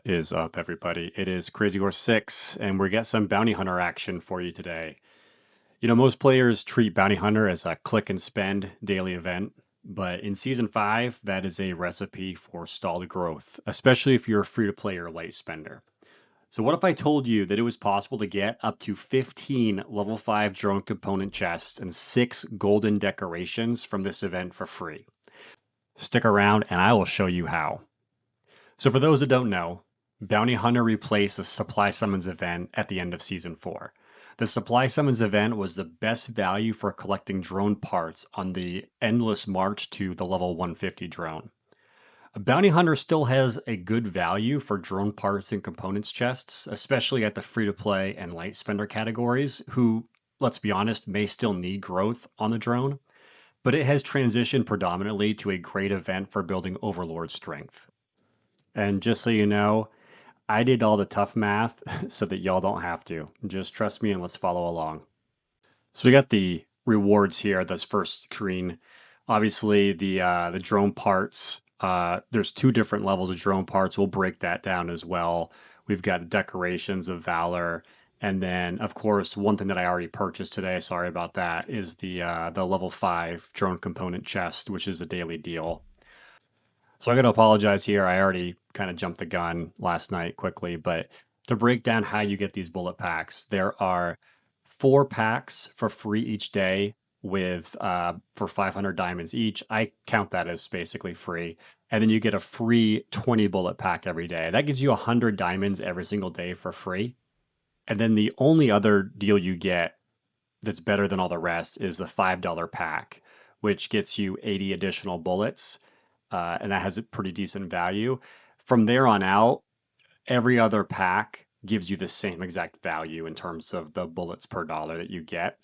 What is up, everybody? It is Crazy Horse 6, and we got some Bounty Hunter action for you today. Most players treat Bounty Hunter as a click and spend daily event, but in Season 5, that is a recipe for stalled growth, especially if you're a free to play or late spender. So, what if I told you that it was possible to get up to 15 level 5 drone component chests and 6 golden decorations from this event for free? Stick around, and I will show you how. So for those that don't know, Bounty Hunter replaced the Supply Summons event at the end of Season 4. The Supply Summons event was the best value for collecting drone parts on the endless march to the level 150 drone. A Bounty Hunter still has a good value for drone parts and components chests, especially at the free-to-play and light spender categories, who, let's be honest, may still need growth on the drone, but it has transitioned predominantly to a great event for building Overlord strength. And just so you know, I did all the tough math so that y'all don't have to. Just trust me and let's follow along. So we got the rewards here, this first screen. Obviously, the drone parts. There's 2 different levels of drone parts. We'll break that down as well. We've got the decorations of valor, and then of course one thing that I already purchased today. Sorry about that. Is the level 5 drone component chest, which is a daily deal. So I got to apologize here. I already kind of jumped the gun last night quickly, but to break down how you get these bullet packs, there are 4 packs for free each day with for 500 diamonds each. I count that as basically free. And then you get a free 20 bullet pack every day. That gives you 100 diamonds every single day for free. And then the only other deal you get that's better than all the rest is the $5 pack, which gets you 80 additional bullets. And that has a pretty decent value. From there on out, every other pack gives you the same exact value in terms of the bullets per dollar that you get.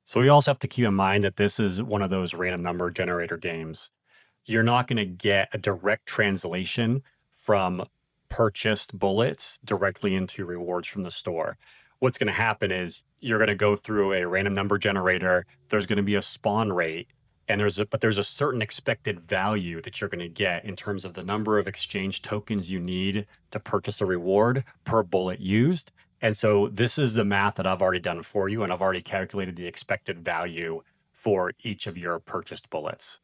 So we also have to keep in mind that this is one of those random number generator games. You're not going to get a direct translation from purchased bullets directly into rewards from the store. What's going to happen is you're going to go through a random number generator. There's going to be a spawn rate. And there's a certain expected value that you're going to get in terms of the number of exchange tokens you need to purchase a reward per bullet used. And so this is the math that I've already done for you, and I've already calculated the expected value for each of your purchased bullets.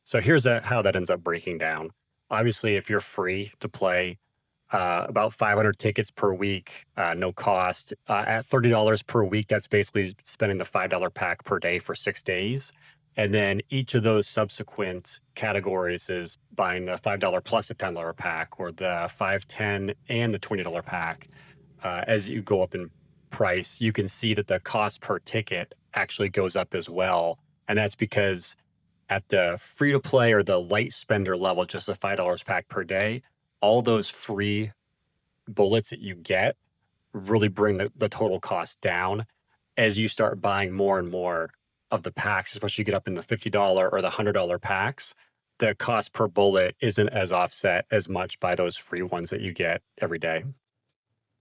So here's how that ends up breaking down. Obviously, if you're free to play, about 500 tickets per week, no cost. At $30 per week, that's basically spending the $5 pack per day for 6 days. And then each of those subsequent categories is buying the $5 plus a $10 pack, or the $5, $10, and the $20 pack. As you go up in price, you can see that the cost per ticket actually goes up as well. And that's because at the free to play or the light spender level, just a $5 pack per day, all those free bullets that you get really bring the total cost down as you start buying more and more of the packs, especially you get up in the $50 or the $100 packs. The cost per bullet isn't as offset as much by those free ones that you get every day.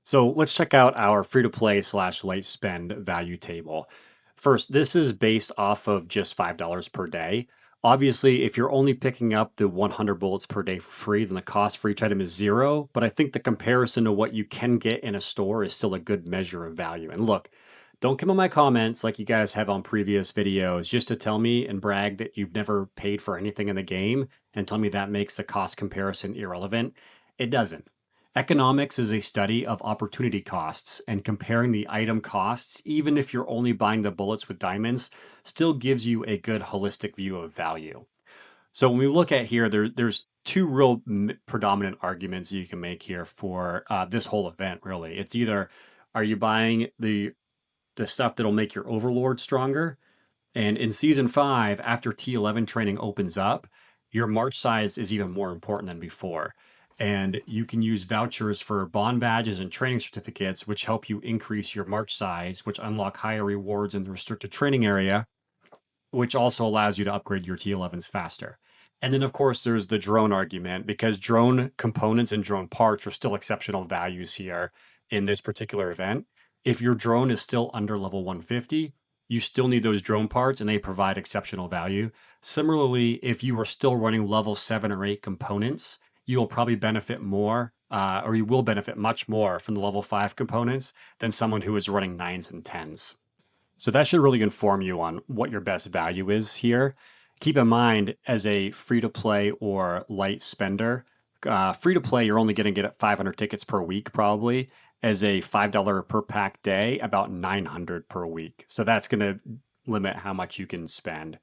So let's check out our free to play / light spend value table. First, this is based off of just $5 per day. Obviously, if you're only picking up the 100 bullets per day for free, then the cost for each item is 0. But I think the comparison to what you can get in a store is still a good measure of value. And look, don't come in my comments like you guys have on previous videos just to tell me and brag that you've never paid for anything in the game and tell me that makes the cost comparison irrelevant. It doesn't. Economics is a study of opportunity costs, and comparing the item costs, even if you're only buying the bullets with diamonds, still gives you a good holistic view of value. So when we look at here, there's 2 real predominant arguments you can make here for this whole event, really. It's either, are you buying the stuff that'll make your Overlord stronger? And in Season 5, after T11 training opens up, your march size is even more important than before. And you can use vouchers for bond badges and training certificates, which help you increase your march size, which unlock higher rewards in the restricted training area, which also allows you to upgrade your T11s faster. And then, of course, there's the drone argument, because drone components and drone parts are still exceptional values here in this particular event. If your drone is still under level 150, you still need those drone parts and they provide exceptional value. Similarly, if you are still running level 7 or 8 components, you will probably benefit more or you will benefit much more from the level 5 components than someone who is running 9s and 10s. So that should really inform you on what your best value is here. Keep in mind, as a free to play or light spender, free to play, you're only going to get 500 tickets per week, probably. As a $5 per pack day, about 900 per week. So that's going to limit how much you can spend.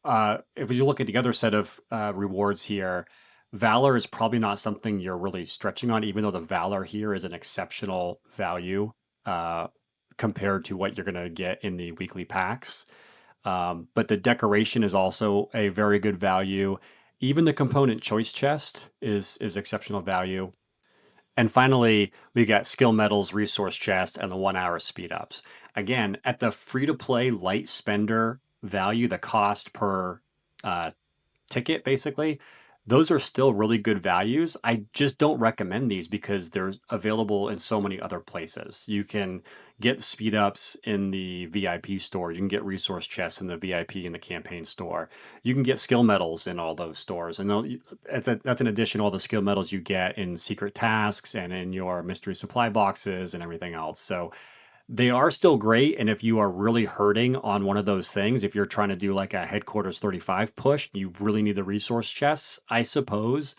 If you look at the other set of rewards here, Valor is probably not something you're really stretching on, even though the Valor here is an exceptional value compared to what you're going to get in the weekly packs. But the decoration is also a very good value. Even the component choice chest is exceptional value. And finally, we got skill medals, resource chest, and the 1 hour speed ups. Again, at the free to play light spender value, the cost per ticket, basically, those are still really good values. I just don't recommend these because they're available in so many other places. You can get speed ups in the VIP store. You can get resource chests in the VIP in the campaign store. You can get skill medals in all those stores. And that's in addition to all the skill medals you get in secret tasks and in your mystery supply boxes and everything else. So they are still great. And if you are really hurting on one of those things, if you're trying to do like a headquarters 35 push, you really need the resource chests, I suppose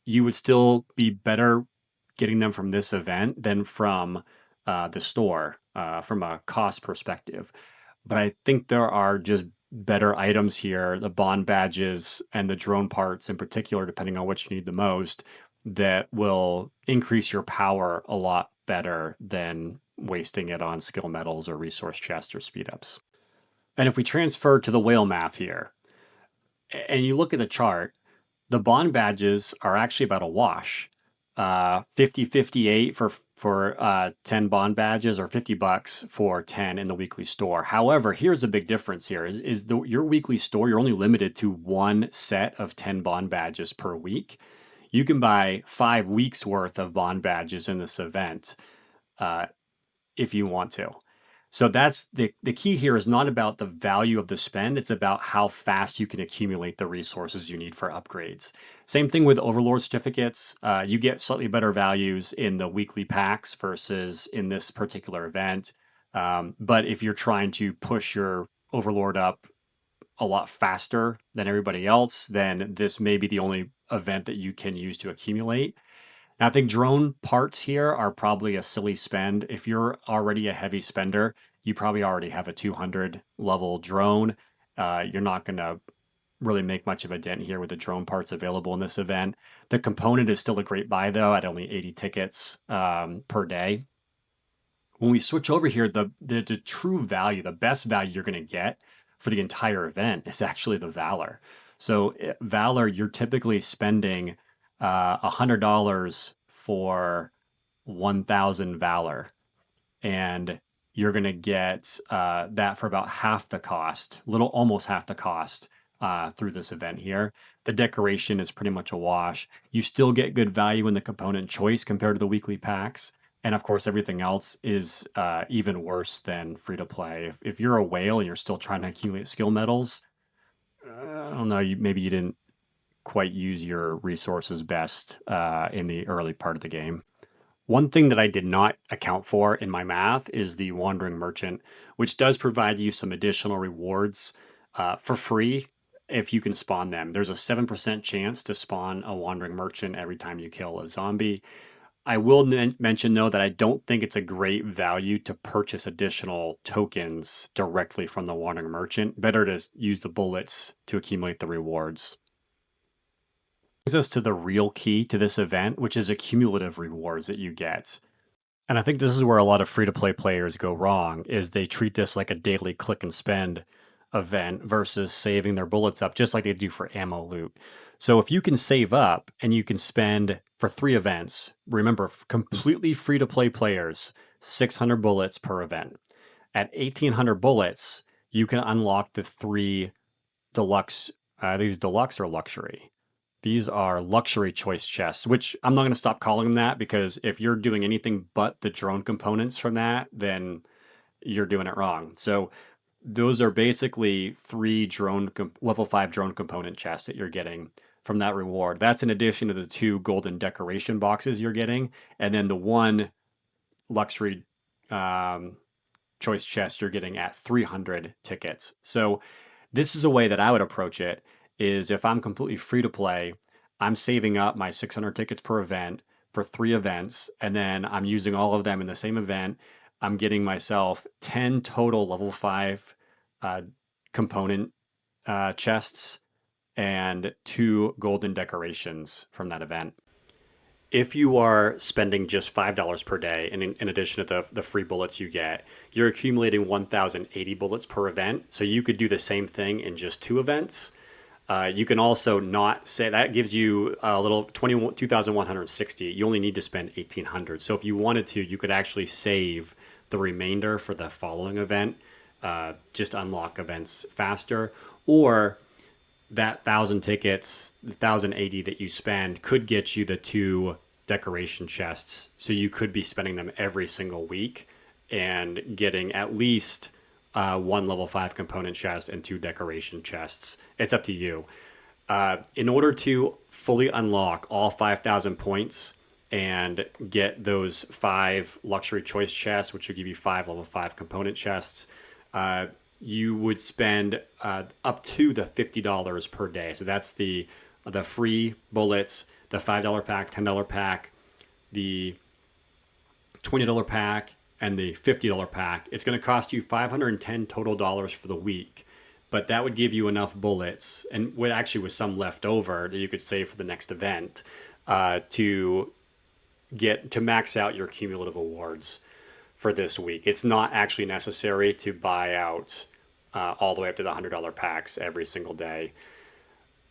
you would still be better getting them from this event than from the store from a cost perspective. But I think there are just better items here, the bond badges and the drone parts in particular, depending on what you need the most, that will increase your power a lot better than wasting it on skill medals or resource chests or speed ups. And if we transfer to the whale math here, and you look at the chart, the bond badges are actually about a wash. 50.58 for 10 bond badges, or $50 for 10 in the weekly store. However, here's a big difference here is your weekly store, you're only limited to one set of 10 bond badges per week. You can buy 5 weeks worth of bond badges in this event if you want to. So that's the key here is not about the value of the spend, it's about how fast you can accumulate the resources you need for upgrades. Same thing with Overlord certificates. You get slightly better values in the weekly packs versus in this particular event. But if you're trying to push your Overlord up a lot faster than everybody else, then this may be the only event that you can use to accumulate. Now, I think drone parts here are probably a silly spend. If you're already a heavy spender, you probably already have a 200 level drone. You're not going to really make much of a dent here with the drone parts available in this event. The component is still a great buy, though, at only 80 tickets per day. When we switch over here, the true value, the best value you're going to get for the entire event is actually the Valor. So Valor, you're typically spending $100 for 1,000 Valor, and you're going to get that for about half the cost, almost half the cost through this event here. The decoration is pretty much a wash. You still get good value in the component choice compared to the weekly packs. And of course, everything else is even worse than free to play. If you're a whale and you're still trying to accumulate skill medals, I don't know, maybe you didn't quite use your resources best in the early part of the game. One thing that I did not account for in my math is the Wandering Merchant, which does provide you some additional rewards for free if you can spawn them. There's a 7% chance to spawn a Wandering Merchant every time you kill a zombie. I will mention, though, that I don't think it's a great value to purchase additional tokens directly from the Wandering Merchant. Better to use the bullets to accumulate the rewards. Brings us to the real key to this event, which is accumulative rewards that you get. And I think this is where a lot of free-to-play players go wrong, is they treat this like a daily click and spend event versus saving their bullets up, just like they do for ammo loot. So if you can save up and you can spend for 3 events, remember, completely free-to-play players, 600 bullets per event. At 1,800 bullets, you can unlock the 3 deluxe, these deluxe or luxury. These are luxury choice chests, which I'm not going to stop calling them that, because if you're doing anything but the drone components from that, then you're doing it wrong. So those are basically 3 level 5 drone component chests that you're getting from that reward. That's in addition to the 2 golden decoration boxes you're getting, and then the 1 luxury choice chest you're getting at 300 tickets. So this is a way that I would approach it, is if I'm completely free to play, I'm saving up my 600 tickets per event for 3 events, and then I'm using all of them in the same event. I'm getting myself 10 total level 5 component chests and 2 golden decorations from that event. If you are spending just $5 per day, and in addition to the free bullets you get, you're accumulating 1,080 bullets per event. So you could do the same thing in just 2 events. You can also not say that gives you a little 2,160. You only need to spend 1,800. So if you wanted to, you could actually save the remainder for the following event, just unlock events faster, or that 1,000 tickets, the 1,080 that you spend could get you the 2 decoration chests. So you could be spending them every single week and getting at least 1 level 5 component chest and 2 decoration chests. It's up to you. In order to fully unlock all 5,000 points and get those 5 luxury choice chests, which will give you 5 level 5 component chests, you would spend up to the $50 per day. So that's the free bullets, the $5 pack, $10 pack, the $20 pack, and the $50 pack. It's going to cost you $510 total dollars for the week, but that would give you enough bullets, and with some left over that you could save for the next event, to max out your cumulative awards for this week. It's not actually necessary to buy out all the way up to the $100 packs every single day.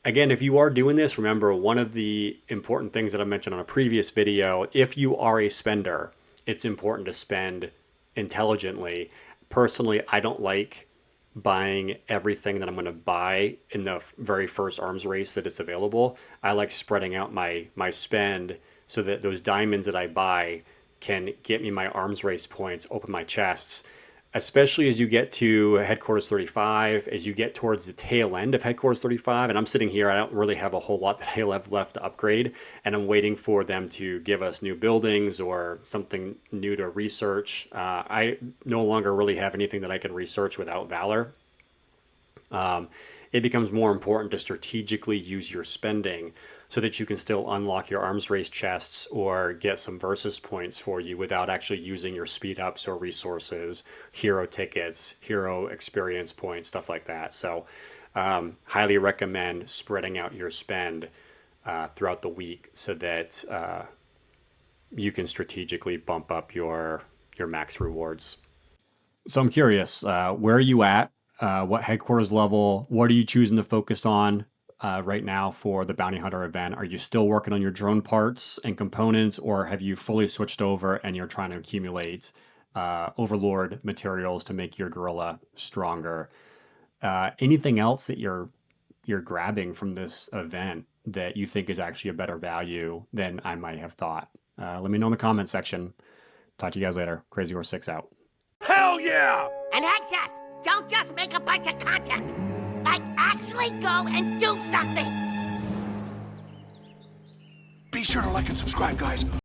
Again, if you are doing this, remember one of the important things that I mentioned on a previous video, if you are a spender, it's important to spend intelligently. Personally, I don't like buying everything that I'm going to buy in the very first arms race that it's available. I like spreading out my spend so that those diamonds that I buy can get me my arms race points, open my chests, especially as you get to Headquarters 35, as you get towards the tail end of Headquarters 35. And I'm sitting here, I don't really have a whole lot that I have left to upgrade, and I'm waiting for them to give us new buildings or something new to research. I no longer really have anything that I can research without Valor. It becomes more important to strategically use your spending so that you can still unlock your arms race chests or get some versus points for you without actually using your speed ups or resources, hero tickets, hero experience points, stuff like that. So highly recommend spreading out your spend throughout the week so that you can strategically bump up your max rewards. So I'm curious, where are you at? What headquarters level? What are you choosing to focus on right now for the Bounty Hunter event? Are you still working on your drone parts and components, or have you fully switched over and you're trying to accumulate Overlord materials to make your gorilla stronger? Anything else that you're grabbing from this event that you think is actually a better value than I might have thought? Let me know in the comment section. Talk to you guys later. Crazy Horse 6 out. Hell yeah! And heads up, don't just make a bunch of content. Like, actually go and do something. Be sure to like and subscribe, guys.